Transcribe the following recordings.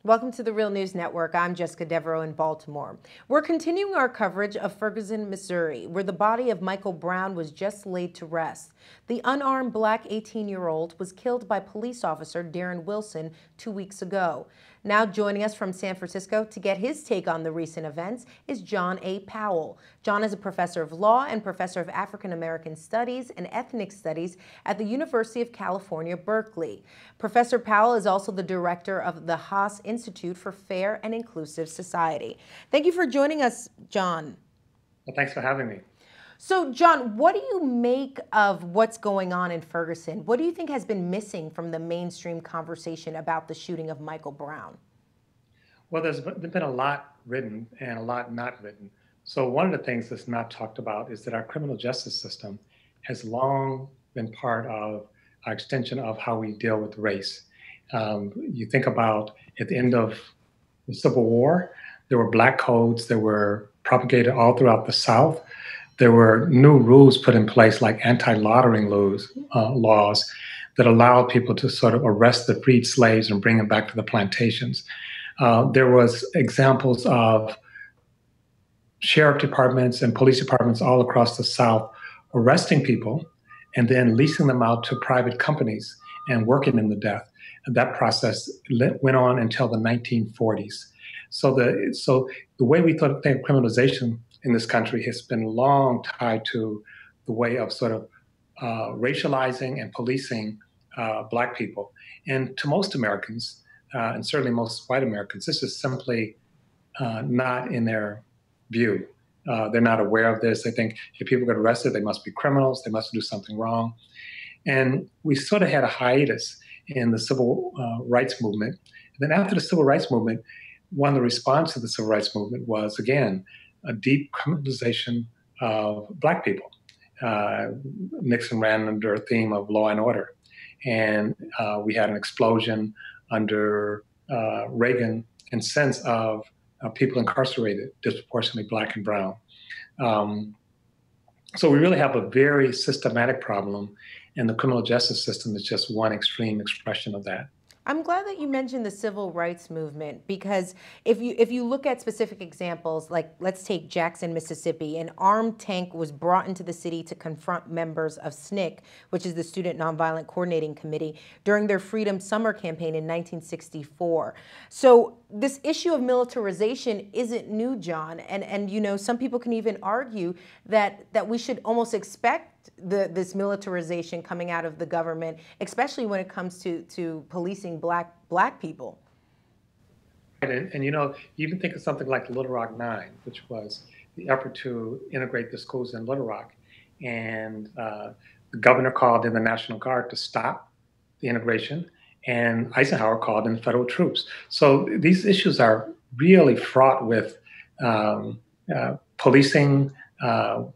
Welcome to the Real News Network. I'm Jessica Devereaux in Baltimore. We're continuing our coverage of Ferguson, Missouri, where the body of Michael Brown was just laid to rest. The unarmed black 18-year-old was killed by police officer Darren Wilson 2 weeks ago. Now joining us from San Francisco to get his take on the recent events is John A. Powell. John is a professor of law and professor of African American Studies and Ethnic Studies at the University of California, Berkeley. Professor Powell is also the director of the Haas Institute for Fair and Inclusive Society. Thank you for joining us, John. Well, thanks for having me. So, John, what do you make of what's going on in Ferguson? What do you think has been missing from the mainstream conversation about the shooting of Michael Brown? Well, there's been a lot written and a lot not written. So one of the things that's not talked about is that our criminal justice system has long been part of our extension of how we deal with race. You think about at the end of the Civil War, there were black codes that were propagated all throughout the South. There were new rules put in place like anti-laundering laws that allowed people to sort of arrest the freed slaves and bring them back to the plantations. There was examples of sheriff departments and police departments all across the South arresting people and then leasing them out to private companies and working them to death. And that process went on until the 1940s. So the way we think of criminalization in this country has been long tied to the way of sort of racializing and policing Black people. And to most Americans, and certainly most white Americans, this is simply not in their view. They're not aware of this. They think if people get arrested, they must be criminals, they must do something wrong. And we sort of had a hiatus in the civil rights movement. And then after the civil rights movement, one of the responses to the civil rights movement was, again, a deep criminalization of Black people. Nixon ran under a theme of law and order. And we had an explosion under Reagan in sense of people incarcerated, disproportionately Black and brown. So we really have a very systematic problem, and the criminal justice system is just one extreme expression of that. I'm glad that you mentioned the civil rights movement, because if you look at specific examples, like let's take Jackson, Mississippi, an armed tank was brought into the city to confront members of SNCC, which is the Student Nonviolent Coordinating Committee, during their Freedom Summer campaign in 1964. So this issue of militarization isn't new, John, and you know, some people can even argue that we should almost expect this militarization coming out of the government, especially when it comes to policing black people. And you know, you even think of something like Little Rock 9, which was the effort to integrate the schools in Little Rock. And the governor called in the National Guard to stop the integration, and Eisenhower called in federal troops. So these issues are really fraught with policing,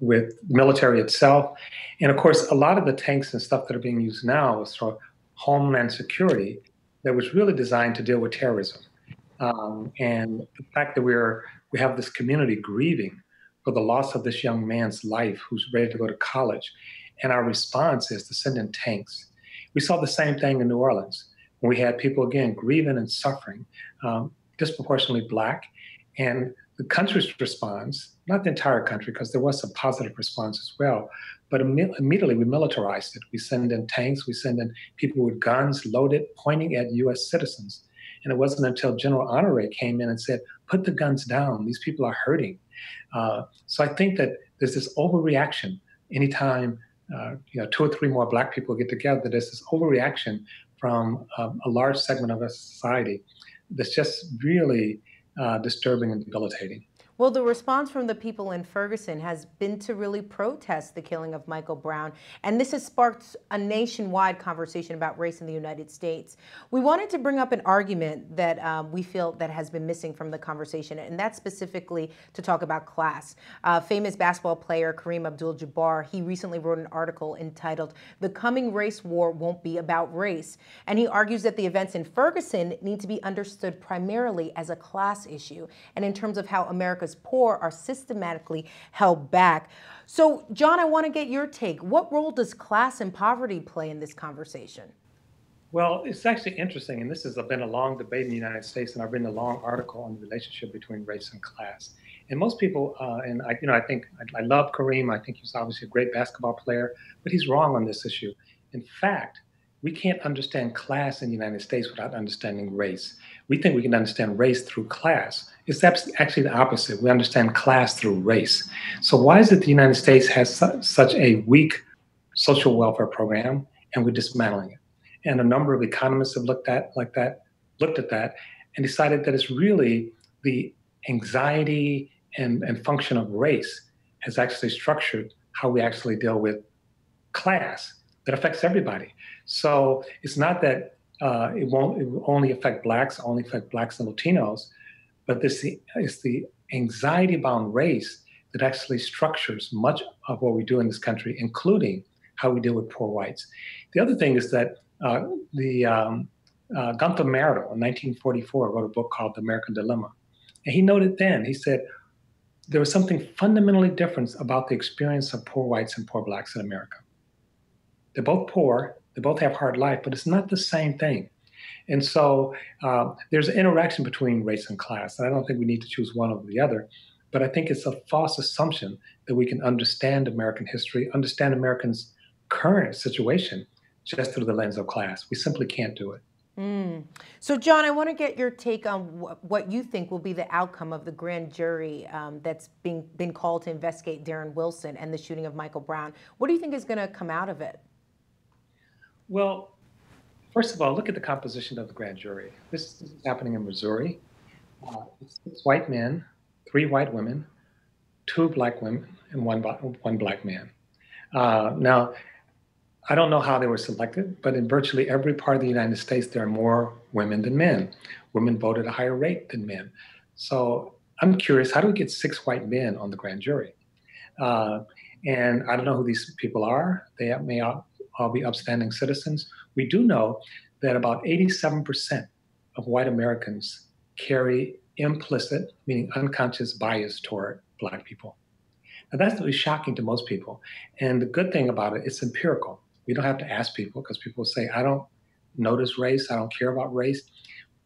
with the military itself. And of course, a lot of the tanks and stuff that are being used now is for homeland security that was really designed to deal with terrorism. And the fact that we have this community grieving for the loss of this young man's life who's ready to go to college. And our response is to send in tanks. We saw the same thing in New Orleans, when we had people, again, grieving and suffering, disproportionately Black. And the country's response, not the entire country, because there was some positive response as well, but immediately we militarized it. We send in tanks, we send in people with guns loaded, pointing at US citizens. And it wasn't until General Honore came in and said, put the guns down, these people are hurting. So I think that there's this overreaction anytime 2 or 3 more Black people get together, there's this overreaction from a large segment of our society that's just really disturbing and debilitating. Well, the response from the people in Ferguson has been to really protest the killing of Michael Brown, and this has sparked a nationwide conversation about race in the United States. We wanted to bring up an argument that we feel that has been missing from the conversation, and that's specifically to talk about class. Famous basketball player Kareem Abdul-Jabbar, he recently wrote an article entitled "The Coming Race War Won't Be About Race," and he argues that the events in Ferguson need to be understood primarily as a class issue, and in terms of how America's poor are systematically held back. So, John, I want to get your take. What role does class and poverty play in this conversation? Well, it's actually interesting, and this has been a long debate in the United States, and I've written a long article on the relationship between race and class. And most people, and I think I love Kareem. I think he's obviously a great basketball player, but he's wrong on this issue. In fact, we can't understand class in the United States without understanding race. We think we can understand race through class. It's actually the opposite. We understand class through race. So why is it the United States has such a weak social welfare program, and we're dismantling it? And a number of economists have looked at that and decided that it's really the anxiety and function of race has actually structured how we actually deal with class that affects everybody. So it's not that it will only affect blacks, only affect blacks and Latinos, but it's the anxiety bound race that actually structures much of what we do in this country, including how we deal with poor whites. The other thing is that the Gunther Merrill in 1944 wrote a book called The American Dilemma. And he noted then, he said, there was something fundamentally different about the experience of poor whites and poor blacks in America. They're both poor, they both have hard life, but it's not the same thing. And so there's an interaction between race and class. And I don't think we need to choose one over the other, but I think it's a false assumption that we can understand American history, understand Americans' current situation just through the lens of class. We simply can't do it. So, John, I want to get your take on what you think will be the outcome of the grand jury that's been called to investigate Darren Wilson and the shooting of Michael Brown. What do you think is going to come out of it? Well, first of all, look at the composition of the grand jury. This is happening in Missouri. It's 6 white men, 3 white women, 2 black women, and one black man. Now, I don't know how they were selected, but in virtually every part of the United States, there are more women than men. Women vote at a higher rate than men. So I'm curious, how do we get 6 white men on the grand jury? And I don't know who these people are. They may all be upstanding citizens. We do know that about 87% of white Americans carry implicit, meaning unconscious bias toward Black people. Now, that's really shocking to most people. And the good thing about it, it's empirical. We don't have to ask people because people say, I don't notice race, I don't care about race.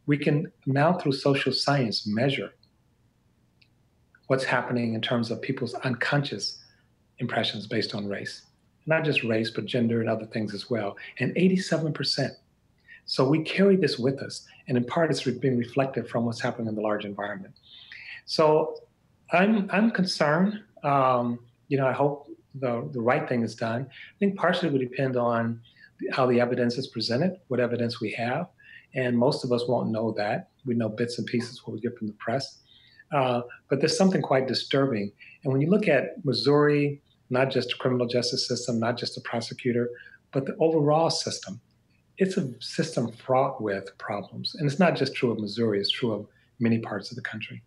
We can now, through social science, measure what's happening in terms of people's unconscious impressions based on race. Not just race, but gender and other things as well. And 87%. So we carry this with us. And in part, it's being reflected from what's happening in the large environment. So I'm concerned. I hope the right thing is done. I think partially would depend on how the evidence is presented, what evidence we have. And most of us won't know that. We know bits and pieces what we get from the press. But there's something quite disturbing. And when you look at Missouri, not just the criminal justice system, not just the prosecutor, but the overall system, it's a system fraught with problems. And it's not just true of Missouri, it's true of many parts of the country.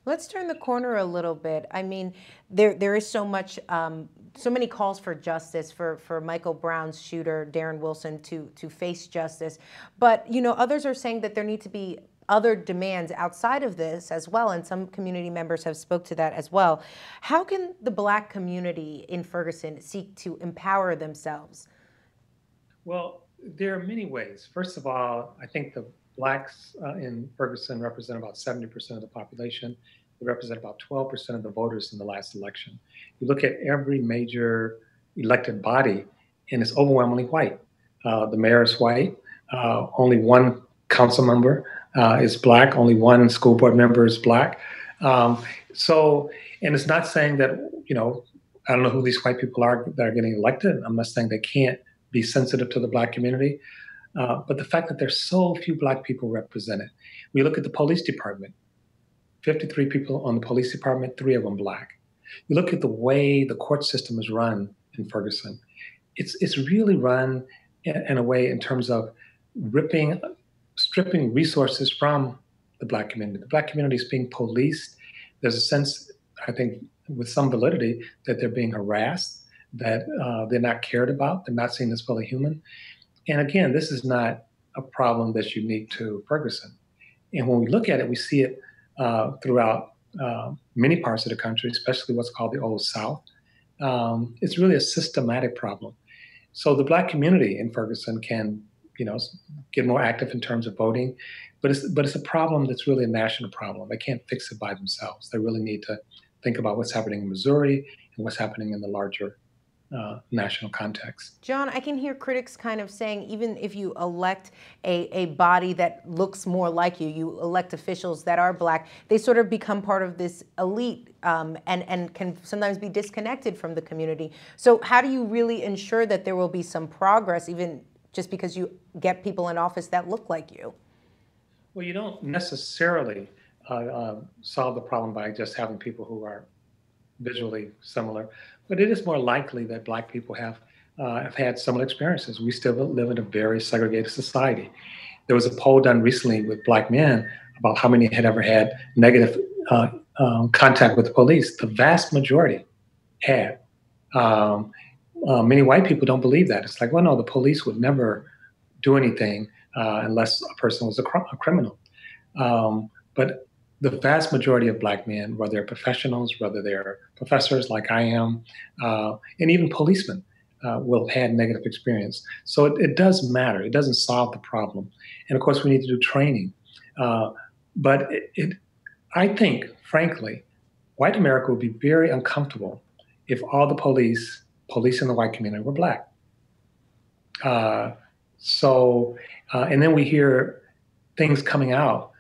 Let's turn the corner a little bit. I mean, there is so much, so many calls for justice for Michael Brown's shooter, Darren Wilson, to face justice. But, others are saying that there need to be other demands outside of this as well, and some community members have spoke to that as well. How can the Black community in Ferguson seek to empower themselves? Well, there are many ways. First of all, I think the Blacks in Ferguson represent about 70% of the population. They represent about 12% of the voters in the last election. You look at every major elected body, and it's overwhelmingly white. The mayor is white. Only one council member is Black. Only one school board member is Black. And it's not saying that, I don't know who these white people are that are getting elected. I'm not saying they can't be sensitive to the Black community. But the fact that there's so few Black people represented. We look at the police department, 53 people on the police department, 3 of them Black. You look at the way the court system is run in Ferguson. It's really run in a way in terms of stripping resources from the Black community. The Black community is being policed. There's a sense, I think, with some validity, that they're being harassed, that they're not cared about, they're not seen as fully human. And again, this is not a problem that's unique to Ferguson. And when we look at it, we see it throughout many parts of the country, especially what's called the Old South. It's really a systematic problem. So the Black community in Ferguson can get more active in terms of voting. But it's a problem that's really a national problem. They can't fix it by themselves. They really need to think about what's happening in Missouri and what's happening in the larger national context. John, I can hear critics kind of saying even if you elect a body that looks more like you elect officials that are black, they sort of become part of this elite and can sometimes be disconnected from the community. So how do you really ensure that there will be some progress, even just because you get people in office that look like you? Well, you don't necessarily solve the problem by just having people who are visually similar, but it is more likely that Black people have had similar experiences. We still live in a very segregated society. There was a poll done recently with Black men about how many had ever had negative contact with the police. The vast majority had. Many white people don't believe that. It's like, well, no, the police would never do anything unless a person was a criminal. But the vast majority of Black men, whether they're professionals, whether they're professors like I am, and even policemen, will have had negative experience. So it does matter. It doesn't solve the problem. And of course, we need to do training. But I think, frankly, white America would be very uncomfortable if all the police in the white community were Black. And then we hear things coming out,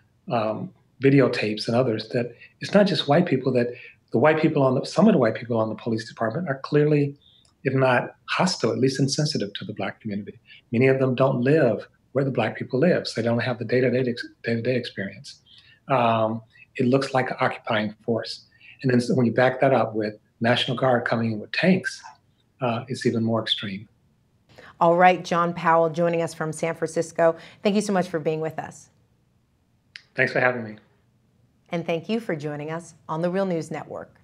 videotapes and others, that it's not just white people, that some of the white people on the police department are clearly, if not hostile, at least insensitive to the Black community. Many of them don't live where the Black people live, so they don't have the day-to-day experience. It looks like an occupying force. And then when you back that up with National Guard coming in with tanks, it's even more extreme. All right, John Powell joining us from San Francisco. Thank you so much for being with us. Thanks for having me. And thank you for joining us on the Real News Network.